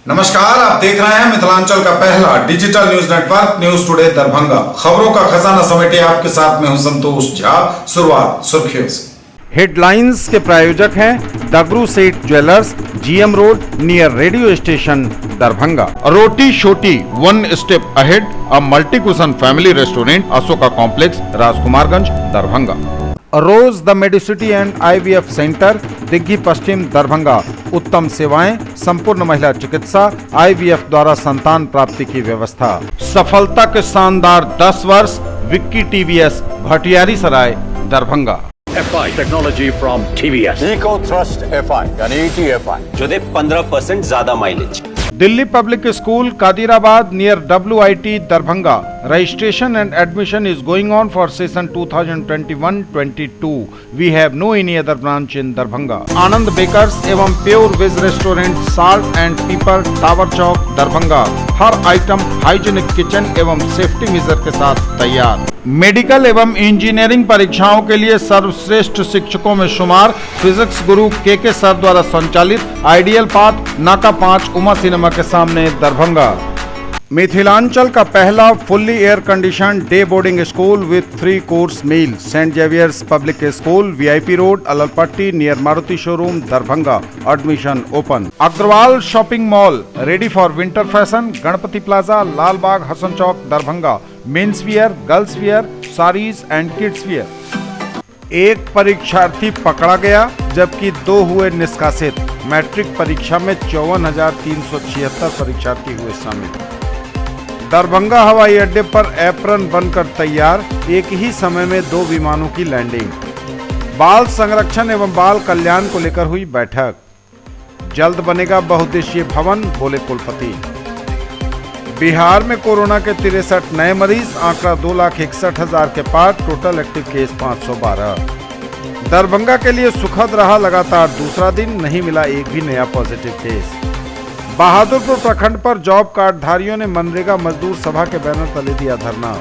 नमस्कार, आप देख रहे हैं मिथिलांचल का पहला digital news network news today Darbhanga. खबरों का खजाना समेटे आपके साथ में हूं संतोष झा। शुरुआत सुर्खियों से। हेडलाइंस के प्रायोजक हैं Dagru Seth jewellers, GM road near radio station Darbhanga. Roti Shoti one step ahead a multi cuisine family restaurant Ashoka complex Rajkumarganj Darbhanga. Rose the Medicity and IVF centre Digghi Paschim Darbhanga. उत्तम सेवाएं, संपूर्ण महिला चिकित्सा, आईवीएफ द्वारा संतान प्राप्ति की व्यवस्था। सफलता के शानदार 10 वर्ष Vicky TVS Bhatiyari Sarai Darbhanga. FI technology from TVS eco thrust FI यानी ETFI जो दे 15% ज्यादा mileage. Delhi public school Kadirabad near WIT Darbhanga. Registration and admission is going on for session 2021-22. We have no any other branch in Darbhanga. Anand bakers एवं pure veg restaurant salt and pepper tower Chowk Darbhanga. हर item hygienic kitchen एवं safety measure के साथ तैयार। Medical एवं engineering परीक्षाओं के लिए सर्वश्रेष्ठ शिक्षकों में शुमार फिजिक्स गुरु के सर द्वारा संचालित आइडियल पाथ नाका 5 उमा सिनेमा के सामने दरभंगा। मिथिलांचल का पहला fully air condition day boarding school with 3 course meal Saint Xavier's public school VIP road Allalpatti near Maruti showroom Darbhanga. Admission open. Agrawal shopping mall ready for winter fashion Ganpati plaza Lal Bagh Hasan Chowk Darbhanga. Men's wear, girls wear, saris and kids wear. एक परीक्षार्थी पकड़ा गया जबकि 2 हुए निष्कासित। Matric परीक्षा में 54,376 परीक्षार्थी हुए शामिल। दरभंगा हवाई अड्डे पर एप्रन बनकर तैयार, एक ही समय में 2 विमानों की लैंडिंग। बाल संरक्षण एवं बाल कल्याण को लेकर हुई बैठक। जल्द बनेगा बहुउद्देशीय भवन, बोले कुलपति। बिहार में कोरोना के 63 नए मरीज, आंकड़ा 2,61,000 के पार। Total active case 512। दरभंगा के लिए सुखद रहा लगातार दूसरा दिन, नहीं मिला एक भी नया पॉजिटिव केस। बहादुरपुर प्रखंड पर जॉब कार्डधारियों ने मनरेगा मजदूर सभा के बैनर तले दिया धरना।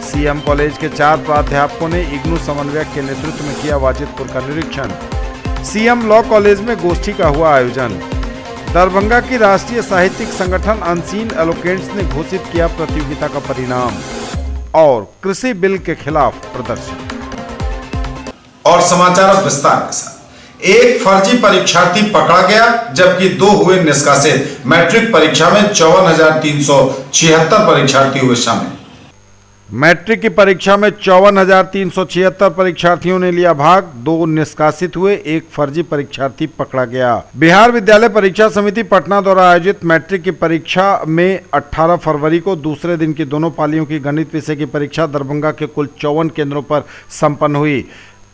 सीएम कॉलेज के 4 प्राध्यापकों ने इग्नू समन्वयक के नेतृत्व में किया वाजिदपुर का निरीक्षण। सीएम लॉ कॉलेज में गोष्ठी का हुआ आयोजन। दरभंगा की राष्ट्रीय साहित्यिक संगठन अनसीन एलोकेंट्स ने घोषित किया प्रतियोगिता का परिणाम। और कृषि बिल के खिलाफ प्रदर्शन। और समाचार अब विस्तार के साथ। एक फर्जी परीक्षार्थी पकड़ा गया जबकि 2 हुए निष्कासित। मैट्रिक परीक्षा में 54,376 परीक्षार्थी हुए शामिल। मैट्रिक की परीक्षा में 54,376 परीक्षार्थियों ने लिया भाग, 2 निष्कासित हुए, एक फर्जी परीक्षार्थी पकड़ा गया। बिहार विद्यालय परीक्षा समिति पटना द्वारा आयोजित मैट्रिक की परीक्षा में 18 फरवरी को दूसरे दिन की दोनों पालियों की गणित विषय की परीक्षा दरभंगा के कुल 54 केंद्रों पर संपन्न हुई।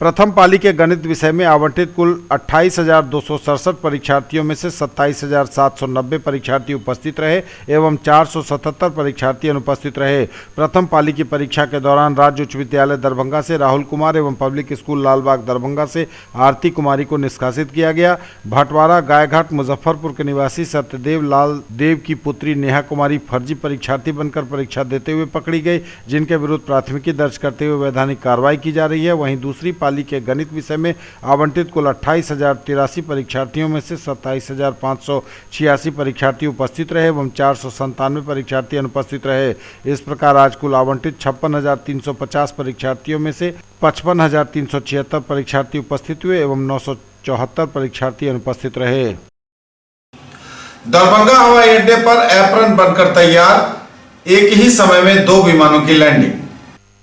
प्रथम पाली के गणित विषय में आवंटित कुल 28,267 परीक्षार्थियों में से 27,790 परीक्षार्थी उपस्थित रहे एवं 477 परीक्षार्थी अनुपस्थित रहे। प्रथम पाली की परीक्षा के दौरान राज्य उच्च विद्यालय दरभंगा से राहुल कुमार एवं पब्लिक स्कूल लालबाग दरभंगा से आरती कुमारी को निष्कासित किया गया। भटवारा गायघाट मुजफ्फरपुर के निवासी सत्यदेव लाल देव की पुत्री नेहा कुमारी फर्जी परीक्षार्थी बनकर परीक्षा देते हुए पकड़ी गई, जिनके विरुद्ध प्राथमिकी दर्ज करते हुए वैधानिक कार्रवाई की जा रही है। वहीं दूसरी पाली के गणित विषय में आवंटित कुल 28,083 परीक्षार्थियों में से 27,586 परीक्षार्थी उपस्थित रहे एवं 497 परीक्षार्थी अनुपस्थित रहे। इस प्रकार आज कुल आवंटित 56,350 परीक्षार्थियों में से 55,376 परीक्षार्थी उपस्थित हुए एवं 974 परीक्षार्थी अनुपस्थित रहे। दरभंगा हवाई अड्डे पर एप्रन बनकर तैयार, एक ही समय में 2 विमानों की लैंडिंग।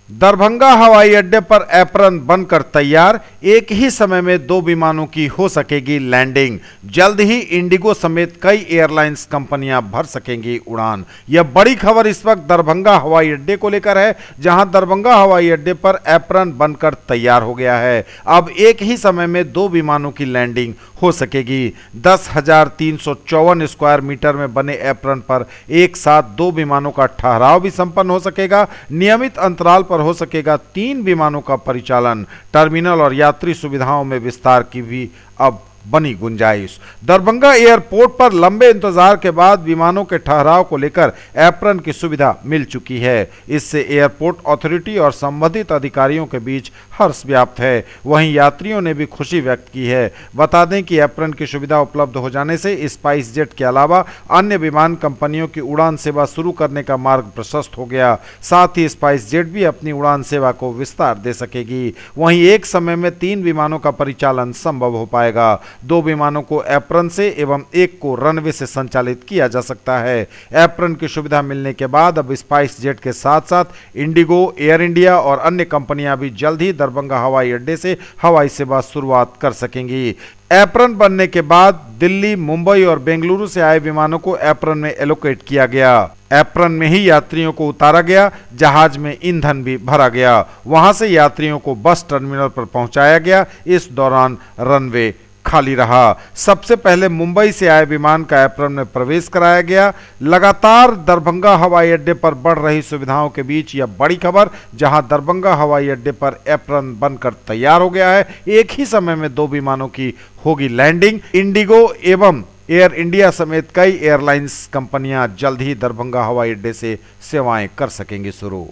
दरभंगा हवाई अड्डे पर एप्रन बनकर तैयार, एक ही समय में 2 विमानों की हो सकेगी लैंडिंग। जल्द ही इंडिगो समेत कई एयरलाइंस कंपनियां भर सकेंगी उड़ान। यह बड़ी खबर इस वक्त दरभंगा हवाई अड्डे को लेकर है, जहां दरभंगा हवाई अड्डे पर एप्रन बनकर तैयार हो गया है। अब एक ही समय में 2 विमानों की लैंडिंग हो सकेगी। 10,354 स्क्वायर मीटर में बने एप्रन पर एक साथ 2 विमानों का ठहराव भी संपन्न हो सकेगा। नियमित अंतराल पर हो सकेगा 3 विमानों का परिचालन। टर्मिनल और यात्री सुविधाओं में विस्तार की भी अब बनी गुंजाइश। दरभंगा एयरपोर्ट पर लंबे इंतजार के बाद विमानों के ठहराव को लेकर एप्रन की सुविधा मिल चुकी है। इससे एयरपोर्ट अथॉरिटी और संबंधित अधिकारियों के बीच हर्ष व्याप्त है। वहीं यात्रियों ने भी खुशी व्यक्त की है। बता दें कि एप्रन की सुविधा उपलब्ध हो जाने से स्पाइस जेट के अलावा अन्य विमान कंपनियों की उड़ान सेवा शुरू करने का मार्ग प्रशस्त हो गया। साथ ही स्पाइस जेट भी अपनी उड़ान सेवा को विस्तार दे सकेगी। वहीं एक समय में 3 विमानों का परिचालन संभव हो पाएगा। 2 विमानों को एप्रन से एवं 1 को रनवे से संचालित किया जा सकता है। एप्रन की सुविधा मिलने के बाद अब स्पाइस जेट के साथ साथ इंडिगो, एयर इंडिया और अन्य कंपनियां भी जल्द ही दरभंगा हवाई अड्डे से हवाई सेवा शुरुआत कर सकेंगी। एप्रन बनने के बाद दिल्ली, मुंबई और बेंगलुरु से आए विमानों को एप्रन में एलोकेट किया गया। एप्रन में ही यात्रियों को उतारा गया, जहाज में ईंधन भी भरा गया। वहां से यात्रियों को बस टर्मिनल पर पहुंचाया गया। इस दौरान रनवे खाली रहा। सबसे पहले मुंबई से आए विमान का एप्रन में प्रवेश कराया गया। लगातार दरभंगा हवाई अड्डे पर बढ़ रही सुविधाओं के बीच यह बड़ी खबर, जहां दरभंगा हवाई अड्डे पर एप्रन बनकर तैयार हो गया है। एक ही समय में 2 विमानों की होगी लैंडिंग। इंडिगो एवं एयर इंडिया समेत कई एयरलाइंस कंपनियां जल्द ही दरभंगा हवाई अड्डे से सेवाएं कर सकेंगी शुरू।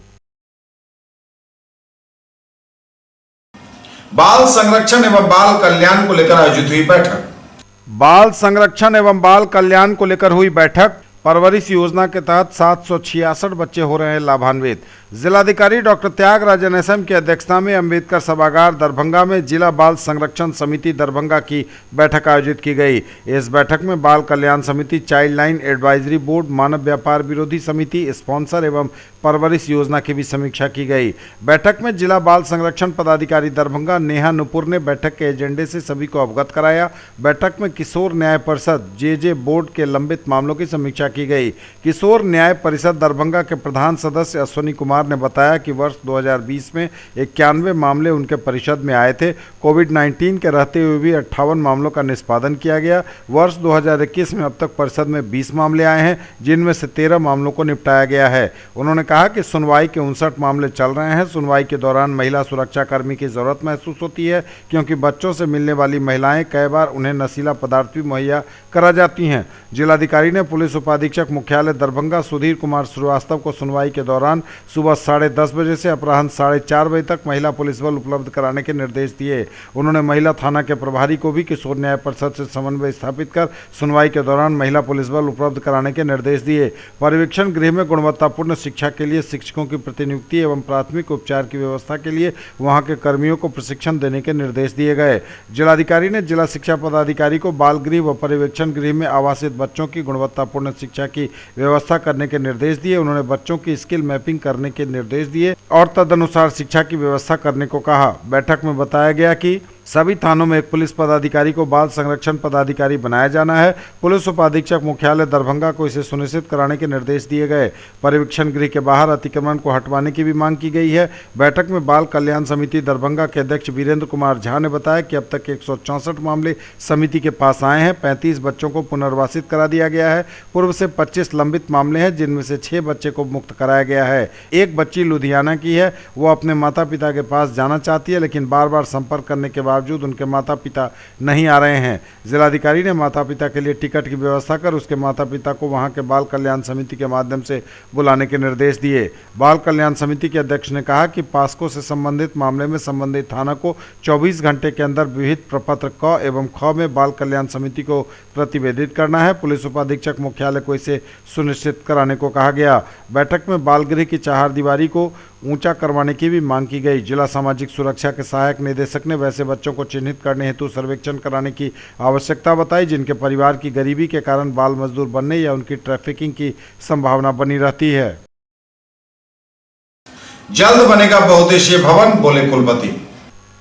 बाल संरक्षण एवं बाल कल्याण को लेकर आयोजित हुई बैठक। बाल संरक्षण एवं बाल कल्याण को लेकर हुई बैठक। परवरिश योजना के तहत 766 बच्चे हो रहे हैं लाभान्वित। जिलाधिकारी डॉक्टर त्यागराज NSM की अध्यक्षता में अंबेडकर सभागार दरभंगा में जिला बाल संरक्षण समिति दरभंगा की बैठक आयोजित की गई। इस बैठक में बाल कल्याण समिति, चाइल्ड लाइन एडवाइजरी बोर्ड, मानव व्यापार विरोधी समिति, स्पॉन्सर एवं परवरिश योजना की भी समीक्षा की गई। बैठक में जिला बाल संरक्षण पदाधिकारी दरभंगा नेहा नुपुर ने बैठक के एजेंडे से सभी को अवगत कराया। बैठक में किशोर न्याय परिषद JJ बोर्ड के लंबित मामलों की समीक्षा की गई। किशोर न्याय परिषद दरभंगा के प्रधान सदस्य अश्विनी कुमार ने बताया कि वर्ष 2020 में 91 मामले उनके परिषद में आए थे। कोविड-19 के रहते हुए भी 58 मामलों का निष्पादन किया गया। वर्ष 2021 में अब तक परिषद में 20 मामले आए हैं, जिनमें से 13 मामलों को निपटाया गया है। उन्होंने कहा कि सुनवाई के 59 मामले चल रहे हैं। सुनवाई के दौरान महिला सुरक्षा कर्मी की जरूरत महसूस होती है, क्योंकि बच्चों से मिलने वाली महिलाएं कई बार उन्हें नशीला पदार्थ भी मुहैया करा जाती हैं। जिलाधिकारी ने पुलिस उपाधीक्षक मुख्यालय दरभंगा सुधीर कुमार श्रीवास्तव को सुनवाई के दौरान सुबह 10:30 बजे से अपराह्न 4:30 बजे तक महिला पुलिस बल उपलब्ध कराने के निर्देश दिए। उन्होंने महिला थाना के प्रभारी को भी किशोर न्याय परिषद से समन्वय स्थापित कर सुनवाई के दौरान महिला पुलिस बल उपलब्ध कराने के निर्देश दिए। पर्यवेक्षण गृह में गुणवत्तापूर्ण शिक्षा के लिए शिक्षकों की प्रतिनियुक्ति एवं प्राथमिक उपचार की व्यवस्था के लिए वहां के कर्मियों को प्रशिक्षण देने के निर्देश दिए गए। जिलाधिकारी ने जिला शिक्षा पदाधिकारी को बाल गृह व पर्यवेक्षण गृह में आवासित बच्चों की गुणवत्तापूर्ण शिक्षा की व्यवस्था करने के निर्देश दिए। उन्होंने बच्चों की स्किल मैपिंग करने के निर्देश दिए और तदनुसार शिक्षा की व्यवस्था करने को कहा। बैठक में बताया गया कि सभी थानों में एक पुलिस पदाधिकारी को बाल संरक्षण पदाधिकारी बनाया जाना है। पुलिस उपाधीक्षक मुख्यालय दरभंगा को इसे सुनिश्चित कराने के निर्देश दिए गए। पर्यवेक्षण गृह के बाहर अतिक्रमण को हटवाने की भी मांग की गई है। बैठक में बाल कल्याण समिति दरभंगा के अध्यक्ष वीरेंद्र कुमार झा ने बताया कि अब तक 164 मामले समिति के पास आए हैं। 35 बच्चों को पुनर्वासित करा दिया गया है। पूर्व से 25 लंबित मामले हैं, जिनमें से 6 बच्चे को मुक्त कराया गया है। एक बच्ची लुधियाना की है। वो अपने माता पिता के पास जाना चाहती है, लेकिन बार बार संपर्क करने के बावजूद उनके माता पिता नहीं आ रहे हैं। जिलाधिकारी ने माता पिता के लिए टिकट की व्यवस्था कर उसके माता पिता को वहां के बाल कल्याण समिति के माध्यम से बुलाने के निर्देश दिए। बाल कल्याण समिति के अध्यक्ष ने कहा कि पास्को से संबंधित मामले में संबंधित थाना को 24 घंटे के अंदर विहित प्रपत्र क एवं ख में बाल कल्याण समिति को प्रतिवेदित करना है। पुलिस उपाधीक्षक मुख्यालय को इसे सुनिश्चित कराने को कहा गया। बैठक में बाल गृह की चहारदीवारी को ऊंचा करवाने की भी मांग की गई। जिला सामाजिक सुरक्षा के सहायक निदेशक ने वैसे बच्चों को चिन्हित करने हेतु सर्वेक्षण कराने की आवश्यकता बताई, जिनके परिवार की गरीबी के कारण बाल मजदूर बनने या उनकी ट्रैफिकिंग की संभावना बनी रहती है। जल्द बनेगा बहुउद्देशीय भवन, बोले कुलपति।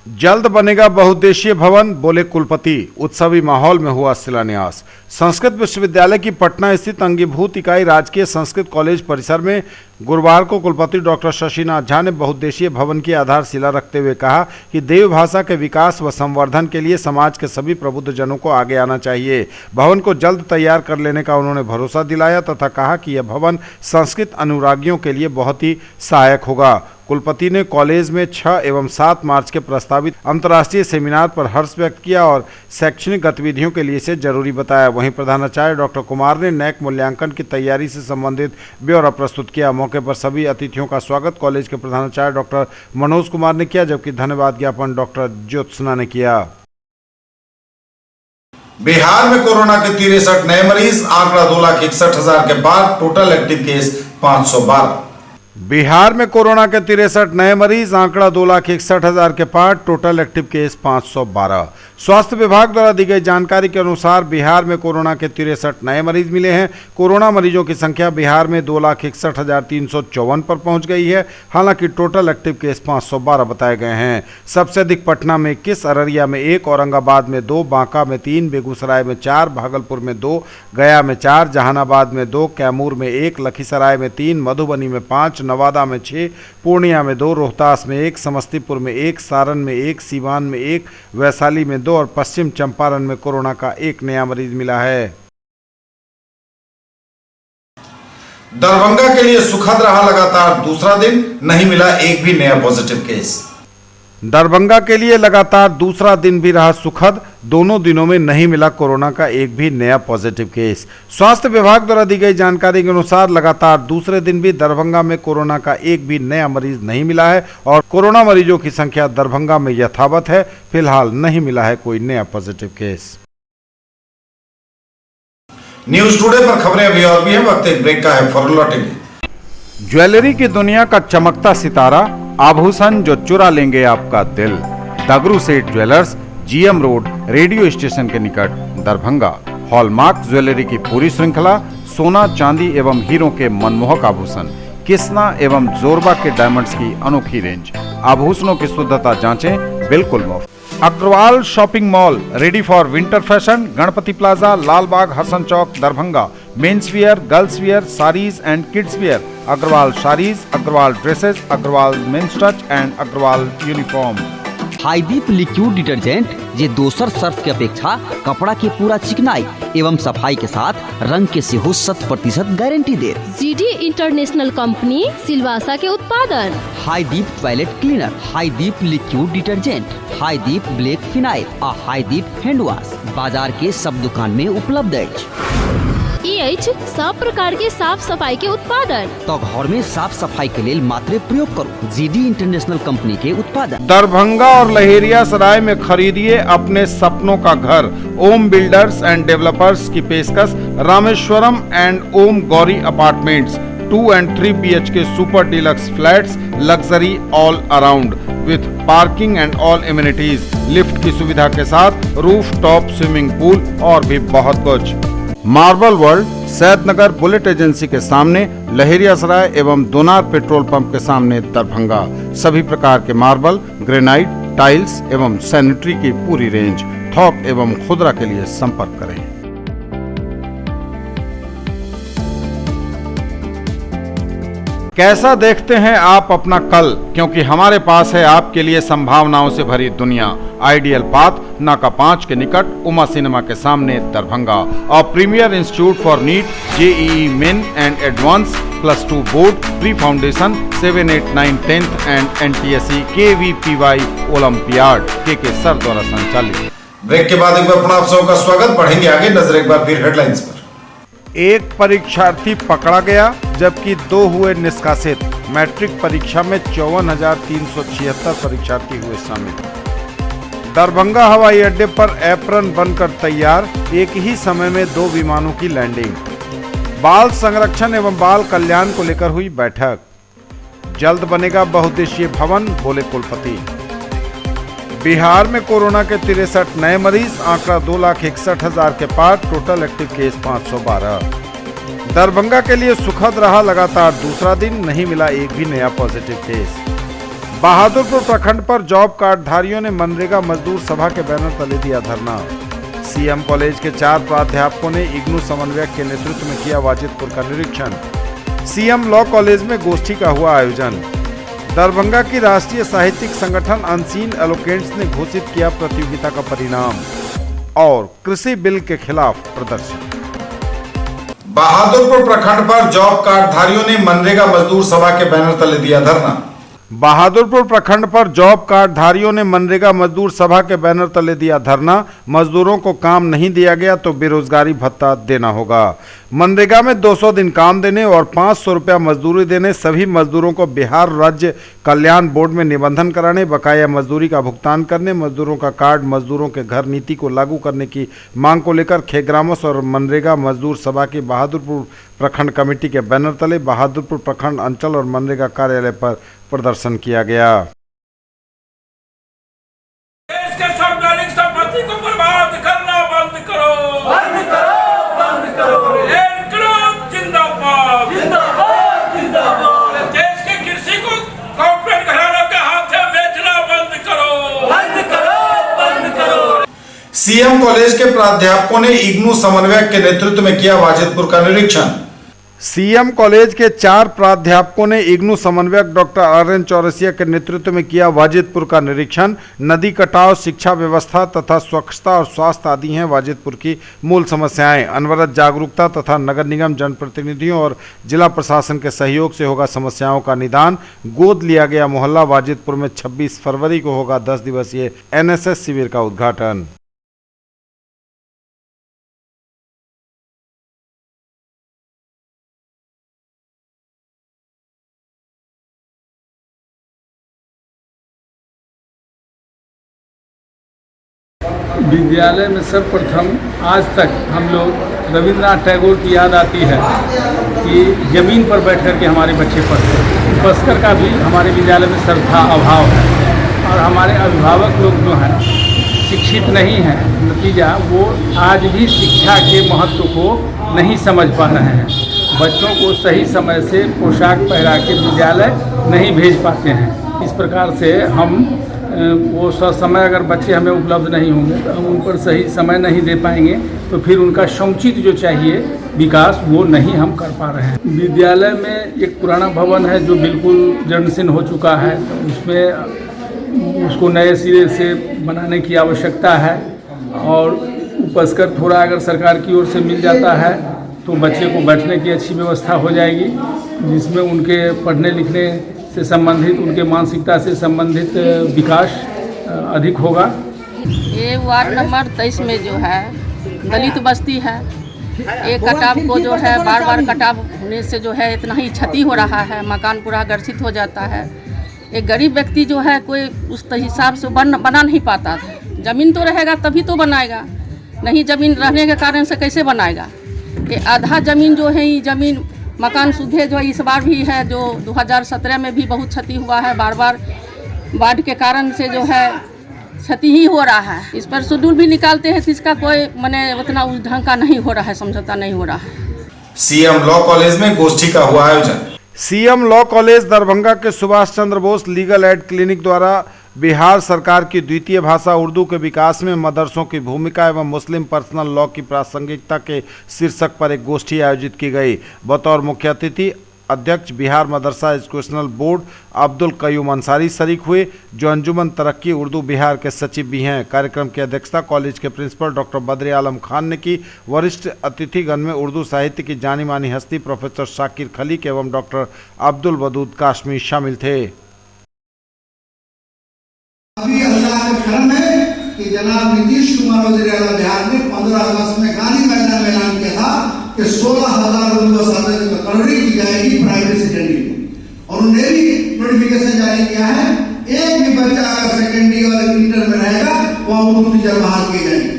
जल्द बनेगा बहुउद्देशीय भवन, बोले कुलपति। उत्सवी माहौल में हुआ शिलान्यास। संस्कृत विश्वविद्यालय की पटना स्थित अंगीभूत इकाई राजकीय संस्कृत कॉलेज परिसर में गुरुवार को कुलपति डॉक्टर शशिनाथ झा ने बहुउद्देशीय भवन की आधारशिला रखते हुए कहा कि देव भाषा के विकास व संवर्धन के लिए समाज के सभी प्रबुद्ध जनों को आगे आना चाहिए। भवन को जल्द तैयार कर लेने का उन्होंने भरोसा दिलाया तथा कहा कि यह भवन संस्कृत अनुरागियों के लिए बहुत ही सहायक होगा। कुलपति ने कॉलेज में 6 एवं 7 मार्च के प्रस्तावित अंतर्राष्ट्रीय सेमिनार पर हर्ष व्यक्त किया और शैक्षणिक गतिविधियों के लिए इसे जरूरी बताया। वहीं प्रधानाचार्य डॉक्टर कुमार ने नैक मूल्यांकन की तैयारी से संबंधित ब्यौरा प्रस्तुत किया। मौके पर सभी अतिथियों का स्वागत कॉलेज के प्रधानाचार्य डॉक्टर मनोज कुमार ने किया, जबकि धन्यवाद ज्ञापन डॉक्टर ज्योत्सना ने किया। बिहार में कोरोना के 63 नए मरीज, आंकड़ा 2,61,000 के पार, टोटल एक्टिव केस 512। बिहार में कोरोना के 63 नए मरीज, आंकड़ा 2,61,000 के पार, टोटल एक्टिव केस 512। स्वास्थ्य विभाग द्वारा दी गई जानकारी के अनुसार बिहार में कोरोना के 63 नए मरीज मिले हैं। कोरोना मरीजों की संख्या बिहार में 2,61,354 पर पहुंच गई है। हालांकि टोटल एक्टिव केस 512 बताए गए हैं। सबसे अधिक पटना में 21, अररिया में 1, औरंगाबाद में 2, बांका में 3, बेगूसराय में 4, भागलपुर में 2, गया में 4, जहानाबाद में 2, कैमूर में 1, लखीसराय में 3, मधुबनी में 5, नवादा में 6, पूर्णिया में 2, रोहतास में 1, समस्तीपुर में 1, सारण में 1, सीवान में 1, वैशाली में 2 और पश्चिम चंपारण में कोरोना का 1 नया मरीज मिला है। दरभंगा के लिए सुखद रहा लगातार दूसरा दिन, नहीं मिला एक भी नया पॉजिटिव केस। दरभंगा के लिए लगातार दूसरा दिन भी रहा सुखद, दोनों दिनों में नहीं मिला कोरोना का एक भी नया पॉजिटिव केस। स्वास्थ्य विभाग द्वारा दी गई जानकारी के अनुसार लगातार दूसरे दिन भी दरभंगा में कोरोना का एक भी नया मरीज नहीं मिला है और कोरोना मरीजों की संख्या दरभंगा में यथावत है। फिलहाल नहीं मिला है कोई नया पॉजिटिव केस। न्यूज टुडे पर खबरें अभी और भी हैं, वक्त एक ब्रेक का है, फॉर लौटेंगे। ज्वेलरी की दुनिया का चमकता सितारा, आभूषण जो चुरा लेंगे आपका दिल। दगरू Seth jewellers, GM road, radio station के निकट, दरभंगा। हॉलमार्क ज्वेलरी की पूरी श्रृंखला, सोना, चांदी एवं हीरों के मनमोहक आभूषण, किस्ना एवं जोरबा के डायमंड्स की अनोखी रेंज। आभूषणों की शुद्धता जांचें, बिल्कुल मुफ्त। Agarwal shopping mall, ready for winter fashion, Ganpati plaza, Lalbagh, Hasan Chowk, Darbhanga. Men's wear, girls wear, saris and kids wear, Agarwal saris, Agarwal dresses, Agarwal men's touch and Agarwal uniform. Haideep liquid detergent जे दोसर सर्फ के अपेक्षा कपड़ा के पूरा चिकनाई एवं सफाई के साथ रंग के सेहो 100% गारंटी दे। जीडी इंटरनेशनल कंपनी सिलवासा के उत्पादन। Haideep toilet cleaner, Haideep liquid detergent, Haideep black phenyl आ हाईदीप हैंड वॉश बाजार के सब दुकान में उपलब्ध है। सब प्रकार के साफ सफाई के उत्पादन तो घर में साफ सफाई के लिए मात्र प्रयोग करो जीडी इंटरनेशनल कंपनी के उत्पादन। दरभंगा और लहेरियासराय में खरीदिए अपने सपनों का घर। ओम बिल्डर्स एंड डेवलपर्स की पेशकश, Rameshwaram and Om Gauri apartments, 2 and 3 BHK super deluxe flats, luxury all around with parking and all amenities, lift की सुविधा के साथ, रूफ टॉप स्विमिंग पूल और भी बहुत कुछ। Marble world, Saidnagar bullet agency के सामने, लहेरियासराय एवं दोनार पेट्रोल पंप के सामने, दरभंगा। सभी प्रकार के मार्बल, ग्रेनाइट, टाइल्स एवं सैनिटरी की पूरी रेंज। थोक एवं खुदरा के लिए संपर्क करें। कैसा देखते हैं आप अपना कल, क्योंकि हमारे पास है आपके लिए संभावनाओं से भरी दुनिया। आइडियल पाथ, नाका 5 के निकट, उमा सिनेमा के सामने, दरभंगा। और premier institute for NEET, JEE main and advance, +2 board, pre foundation, 7, 8, 9, 10th and NTSE KVPY olympiad के सर द्वारा संचालित। ब्रेक के बाद एक बार पुनः आप सबका स्वागत। बढ़ेंगे आगे, नजर एक बार फिर हेडलाइंस पर। एक परीक्षार्थी पकड़ा गया जबकि 2 हुए निष्कासित। मैट्रिक परीक्षा में 54,376 परीक्षार्थी हुए शामिल। दरभंगा हवाई अड्डे पर एप्रन बनकर तैयार, एक ही समय में 2 विमानों की लैंडिंग। बाल संरक्षण एवं बाल कल्याण को लेकर हुई बैठक। जल्द बनेगा बहुउद्देशीय भवन, बोले कुलपति। बिहार में कोरोना के 63 नए मरीज, आंकड़ा 2,61,000 के पार, टोटल एक्टिव केस 512। दरभंगा के लिए सुखद रहा लगातार दूसरा दिन, नहीं मिला एक भी नया पॉजिटिव केस। बहादुरपुर प्रखंड पर जॉब कार्डधारियों ने मनरेगा मजदूर सभा के बैनर तले दिया धरना। सीएम कॉलेज के 4 प्राध्यापकों ने इग्नू समन्वयक के नेतृत्व में किया वाजिदपुर का निरीक्षण। सीएम लॉ कॉलेज में गोष्ठी का हुआ आयोजन। दरभंगा की राष्ट्रीय साहित्यिक संगठन अनसीन एलोकेंट्स ने घोषित किया प्रतियोगिता का परिणाम। और कृषि बिल के खिलाफ प्रदर्शन। बहादुरपुर प्रखंड पर जॉब कार्डधारियों ने मनरेगा मजदूर सभा के बैनर तले दिया धरना। बहादुरपुर प्रखंड पर जॉब कार्डधारियों ने मनरेगा मजदूर सभा के बैनर तले दिया धरना। मजदूरों को काम नहीं दिया गया तो बेरोजगारी भत्ता देना होगा। मनरेगा में 200 दिन काम देने और 500 रुपया मजदूरी देने, सभी मजदूरों को बिहार राज्य कल्याण बोर्ड में निबंधन कराने, बकाया मजदूरी का भुगतान करने, मजदूरों का कार्ड, मजदूरों के घर नीति को लागू करने की मांग को लेकर खेग्रामस और मनरेगा मजदूर सभा की बहादुरपुर प्रखंड कमेटी के बैनर तले बहादुरपुर प्रखंड अंचल और मनरेगा कार्यालय पर प्रदर्शन किया गया। देश के सार्वजनिक संपत्ति को बर्बाद करना बंद करो, बंद करो, बंद करो। इनकलाब जिंदाबाद, जिंदाबाद, जिंदाबाद। देश के कृषि को कॉर्पोरेट घरानों के हाथ में बेचना बंद करो, बंद करो, बंद करो। सीएम कॉलेज के प्राध्यापकों ने इग्नू समन्वयक के नेतृत्व में किया वाजिदपुर का निरीक्षण। सीएम कॉलेज के 4 प्राध्यापकों ने इग्नू समन्वयक डॉक्टर आर्यन चौरसिया के नेतृत्व में किया वाजिदपुर का निरीक्षण। नदी कटाव, शिक्षा व्यवस्था तथा स्वच्छता और स्वास्थ्य आदि हैं वाजिदपुर की मूल समस्याएं। अनवरत जागरूकता तथा नगर निगम जनप्रतिनिधियों और जिला प्रशासन के सहयोग से होगा समस्याओं का निदान। गोद लिया गया मोहल्ला वाजिदपुर में 26 फरवरी को होगा 10 दिवसीय एनएसएस शिविर का उद्घाटन। विद्यालय में सर्वप्रथम आज तक हम लोग रविंद्रनाथ टैगोर की याद आती है कि ज़मीन पर बैठ कर के हमारे बच्चे पढ़ते हैं। बस्कर का भी हमारे विद्यालय में सर्वथा अभाव है और हमारे अभिभावक लोग जो हैं शिक्षित नहीं हैं। नतीजा वो आज भी शिक्षा के महत्व को नहीं समझ पा रहे हैं। बच्चों को सही समय से पोशाक पहना के विद्यालय नहीं भेज पाते हैं। इस प्रकार से हम वो समय अगर बच्चे हमें उपलब्ध नहीं होंगे तो हम उन पर सही समय नहीं दे पाएंगे, तो फिर उनका समुचित जो चाहिए विकास वो नहीं हम कर पा रहे हैं। विद्यालय में एक पुराना भवन है जो बिल्कुल जीर्णशीर्ण हो चुका है, उसमें उसको नए सिरे से बनाने की आवश्यकता है और उपस्कर थोड़ा अगर सरकार की ओर से मिल जाता है तो बच्चे को बैठने की अच्छी व्यवस्था हो जाएगी, जिसमें उनके पढ़ने लिखने से संबंधित, उनके मानसिकता से संबंधित विकास अधिक होगा। ये वार्ड नंबर 23 में जो है दलित बस्ती है। एक कटाव को जो है बार बार कटाव होने से जो है इतना ही क्षति हो रहा है, मकान पूरा ग्रसित हो जाता है। एक गरीब व्यक्ति जो है कोई उस हिसाब से बना नहीं पाता था। ज़मीन तो रहेगा तभी तो बनाएगा, नहीं ज़मीन रहने के कारण से कैसे बनाएगा। ये आधा ज़मीन जो है ये ज़मीन मकान सूखे जो इस बार भी है, जो 2017 में भी बहुत क्षति हुआ है। बार बार बाढ़ के कारण से जो है क्षति ही हो रहा है। इस पर शेड्यूल भी निकालते हैं तो इसका कोई माने उतना उस ढंग का नहीं हो रहा है, समझौता नहीं हो रहा है। सीएम लॉ कॉलेज में गोष्ठी का हुआ आयोजन। सीएम लॉ कॉलेज दरभंगा के Subhash Chandra Bose legal aid clinic द्वारा बिहार सरकार की द्वितीय भाषा उर्दू के विकास में मदरसों की भूमिका एवं मुस्लिम पर्सनल लॉ की प्रासंगिकता के शीर्षक पर एक गोष्ठी आयोजित की गई। बतौर मुख्य अतिथि अध्यक्ष बिहार मदरसा एजुकेशनल बोर्ड अब्दुल कयूम अंसारी शरीक हुए, जो अंजुमन तरक्की उर्दू बिहार के सचिव भी हैं। कार्यक्रम की अध्यक्षता कॉलेज के प्रिंसिपल डॉक्टर बद्र आलम खान ने की। वरिष्ठ अतिथिगण में उर्दू साहित्य की जानी मानी हस्ती प्रोफेसर शाकिर खलीक एवं डॉक्टर अब्दुल वदूद काश्मी शामिल थे। अभी अल्लाह का करम है कि जनाब नीतीश कुमार वज़ीर आला बिहार ने 15 अगस्त में गांधी मैदान में ऐलान किया था कि 16,000 उर्दू असातिज़ा की तकर्री की जाएगी प्राइमरी सेकेंडरी में, और उन्हें भी नोटिफिकेशन जारी किया है। एक भी बच्चा अगर सेकेंडरी और इंटर में रहेगा वह उर्दू टीचर बहाल किए जाएंगे।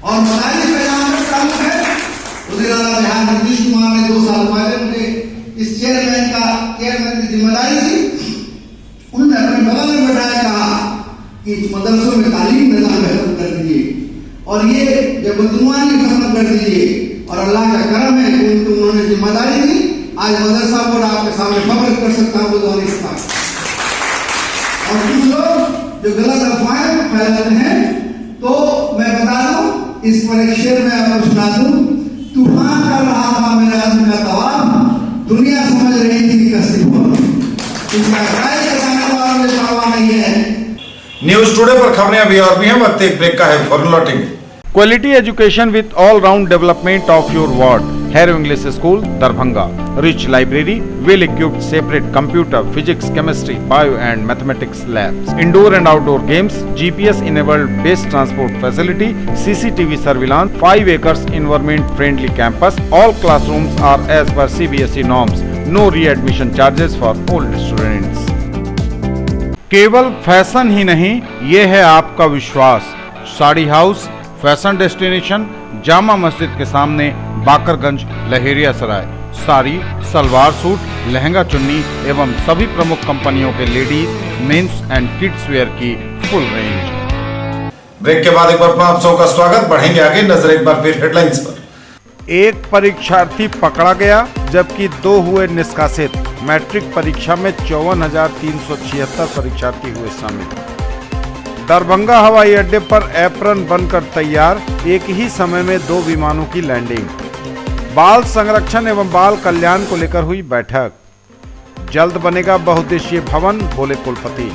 और मदारी पैगाम में प्रमुख है वज़ीर आला बिहार नीतीश कुमार ने 2 साल पहले उनके इस चेयरमैन की जिम्मेदारी थी। उन्होंने अपने बगल में बैठाया, कहा कि मदरसों में तालीम निज़ाम बेहतर कर दीजिए और ये जब बदनुमानी खत्म कर दीजिए। और अल्लाह का करम है कि उन्होंने जिम्मेदारी दी। आज मदरसा बोर्ड आपके सामने फख्र कर सकता हूँ बुजुर्ग का। और कुछ लोग जो गलत अफवाहें फैलाते हैं, तो मैं बता दूं, इस पर एक शेर में आपको सुना दूं। तूफान कर रहा था मेरे आदमी का तवाब, दुनिया समझ रही थी कि कस्ती हुआ, इसका कार्य करने वालों में दावा नहीं है। न्यूज टुडे पर खबरें अभी और भी हैं, वक्त एक ब्रेक का है, फौरन लौटेंगे। Quality education with all-round development of your ward. Harrow English School, Darbhanga. Rich library, well-equipped separate computer, physics, chemistry, bio and mathematics labs. Indoor and outdoor games, GPS-enabled base transport facility, CCTV surveillance, 5 acres environment-friendly campus. All classrooms are as per CBSE norms. No readmission charges for old students. केवल फैशन ही नहीं, ये है आपका विश्वास। Saree house fashion destination, Jama Masjid के सामने, बाकरगंज, लहेरिया सराय। साड़ी, सलवार सूट, लहंगा चुन्नी एवं सभी प्रमुख कंपनियों के ladies, men's and kids wear की फुल रेंज। ब्रेक के बाद एक बार आप सबका स्वागत। बढ़ेंगे आगे, नजर एक बार फिर हेडलाइंस पर। एक परीक्षार्थी पकड़ा गया जबकि 2 हुए निष्कासित। मैट्रिक परीक्षा में 54,376 परीक्षार्थी हुए शामिल। दरभंगा हवाई अड्डे पर एप्रन बनकर तैयार, एक ही समय में 2 विमानों की लैंडिंग। बाल संरक्षण एवं बाल कल्याण को लेकर हुई बैठक। जल्द बनेगा बहुउद्देशीय भवन, बोले कुलपति।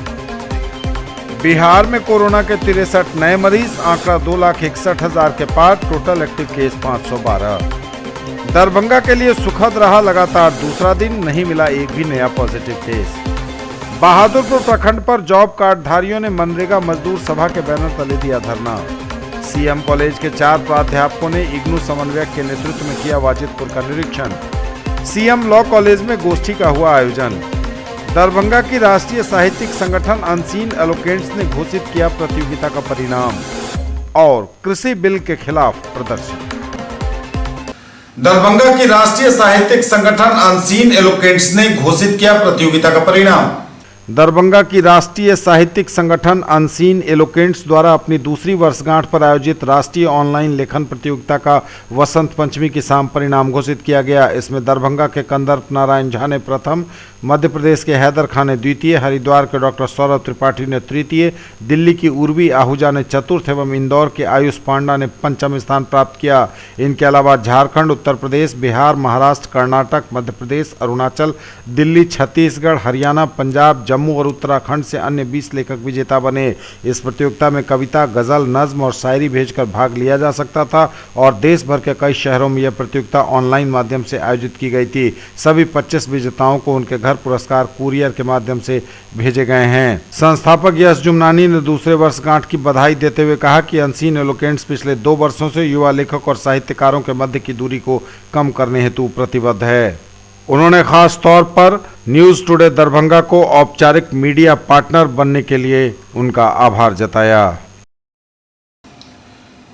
बिहार में कोरोना के 63 नए मरीज, आंकड़ा 2,61,000 के पार। Total active case 512। दरभंगा के लिए सुखद रहा लगातार दूसरा दिन, नहीं मिला एक भी नया पॉजिटिव केस। बहादुरपुर प्रखंड पर जॉब कार्डधारियों ने मनरेगा मजदूर सभा के बैनर तले दिया धरना। सीएम कॉलेज के 4 प्राध्यापकों ने इग्नू समन्वयक के नेतृत्व में किया वाजिदपुर का निरीक्षण। सीएम लॉ कॉलेज में गोष्ठी का हुआ आयोजन। दरभंगा की राष्ट्रीय साहित्यिक संगठन अनसीन एलोकेंट्स ने घोषित किया प्रतियोगिता का परिणाम। और कृषि बिल के खिलाफ प्रदर्शन। दरभंगा की राष्ट्रीय साहित्यिक संगठन अनसीन एलोकेंट्स ने घोषित किया प्रतियोगिता का परिणाम। दरभंगा की राष्ट्रीय साहित्यिक संगठन अनसीन एलोकेंट्स द्वारा अपनी दूसरी वर्षगांठ पर आयोजित राष्ट्रीय ऑनलाइन लेखन प्रतियोगिता का वसंत पंचमी की शाम परिणाम घोषित किया गया। इसमें दरभंगा के कंदर्प नारायण झा ने प्रथम, मध्य प्रदेश के हैदर खान ने द्वितीय, हरिद्वार के डॉक्टर सौरभ त्रिपाठी ने तृतीय, दिल्ली की उर्वी आहूजा ने चतुर्थ एवं इंदौर के आयुष पांडा ने पंचम स्थान प्राप्त किया। इनके अलावा झारखंड, उत्तर प्रदेश, बिहार, महाराष्ट्र, कर्नाटक, मध्य प्रदेश, अरुणाचल, दिल्ली, छत्तीसगढ़, हरियाणा, पंजाब, जम्मू और उत्तराखंड से अन्य 20 लेखक विजेता बने। इस प्रतियोगिता में कविता, गजल, नज्म और शायरी भेजकर भाग लिया जा सकता था और देश भर के कई शहरों में यह प्रतियोगिता ऑनलाइन माध्यम से आयोजित की गई थी। सभी 25 विजेताओं को उनके घर पुरस्कार कुरियर के माध्यम से भेजे गए हैं। संस्थापक यश जुमनानी ने दूसरे वर्षगांठ की बधाई देते हुए कहा कि अनसीन एलोकेंट्स पिछले 2 वर्षों से युवा लेखक और साहित्यकारों के मध्य की दूरी को कम करने हेतु प्रतिबद्ध है। उन्होंने खास तौर पर न्यूज टुडे दरभंगा को औपचारिक मीडिया पार्टनर बनने के लिए उनका आभार जताया।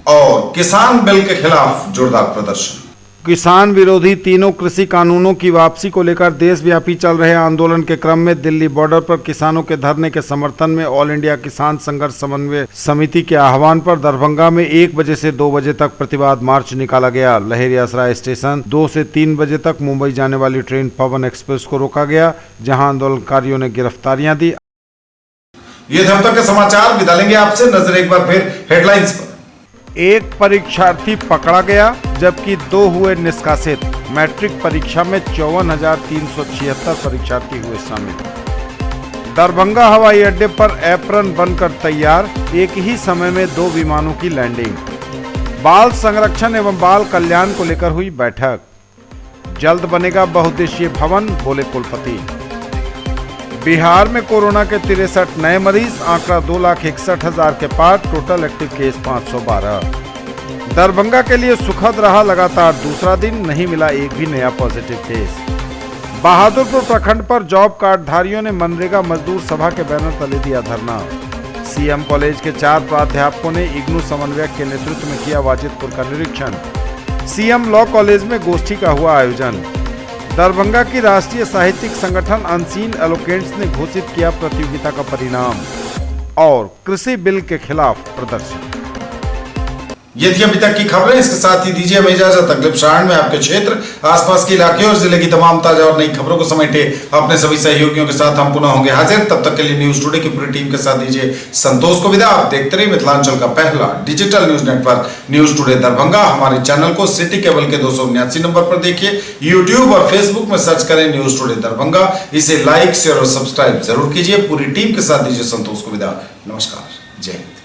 और किसान बिल के खिलाफ जोरदार प्रदर्शन। किसान विरोधी तीनों कृषि कानूनों की वापसी को लेकर देशव्यापी चल रहे आंदोलन के क्रम में दिल्ली बॉर्डर पर किसानों के धरने के समर्थन में ऑल इंडिया किसान संघर्ष समन्वय समिति के आह्वान पर दरभंगा में 1 बजे से 2 बजे तक प्रतिवाद मार्च निकाला गया। लहेरिया सराय स्टेशन 2 से 3 बजे तक मुंबई जाने वाली ट्रेन पवन एक्सप्रेस को रोका गया, जहां आंदोलनकारियों ने गिरफ्तारियां दी। ये थे अब तक के समाचार। विदा लेंगे आपसे, नजर एक बार फिर हेडलाइंस पर। एक परीक्षार्थी पकड़ा गया जबकि 2 हुए निष्कासित। मैट्रिक परीक्षा में 54,376 परीक्षार्थी हुए शामिल। दरभंगा हवाई अड्डे पर एप्रन बनकर तैयार, एक ही समय में 2 विमानों की लैंडिंग। बाल संरक्षण एवं बाल कल्याण को लेकर हुई बैठक। जल्द बनेगा बहुउद्देशीय भवन, बोले कुलपति। बिहार में कोरोना के 63 नए मरीज, आंकड़ा 2,61,000 के पार। Total active case 512। दरभंगा के लिए सुखद रहा लगातार दूसरा दिन, नहीं मिला एक भी नया पॉजिटिव केस। बहादुरपुर प्रखंड पर जॉब कार्डधारियों ने मनरेगा मजदूर सभा के बैनर तले दिया धरना। सीएम कॉलेज के 4 प्राध्यापकों ने इग्नू समन्वयक के नेतृत्व में किया वाजिदपुर का निरीक्षण। सीएम लॉ कॉलेज में गोष्ठी का हुआ आयोजन। दरभंगा की राष्ट्रीय साहित्यिक संगठन अनसीन एलोकेंट्स ने घोषित किया प्रतियोगिता का परिणाम। और कृषि बिल के खिलाफ प्रदर्शन। ये थी अभी तक की खबरें। इसके साथ ही दीजिए हमें इजाजत। अगले प्रसारण में आपके क्षेत्र, आसपास के इलाके और जिले की तमाम ताजा और नई खबरों को समेटे अपने सभी सहयोगियों के साथ हम पुनः होंगे हाजिर। तब तक के लिए न्यूज टुडे की पूरी टीम के साथ दीजिए संतोष को विदा। आप देखते रहिए मिथिलांचल का पहला digital news network news today Darbhanga. हमारे चैनल को सिटी केबल के 279 नंबर पर देखिए, यूट्यूब और फेसबुक में सर्च करें न्यूज टुडे दरभंगा। इसे लाइक, शेयर और सब्सक्राइब जरूर कीजिए। पूरी टीम के साथ दीजिए संतोष को विदा। नमस्कार, जय हिंद।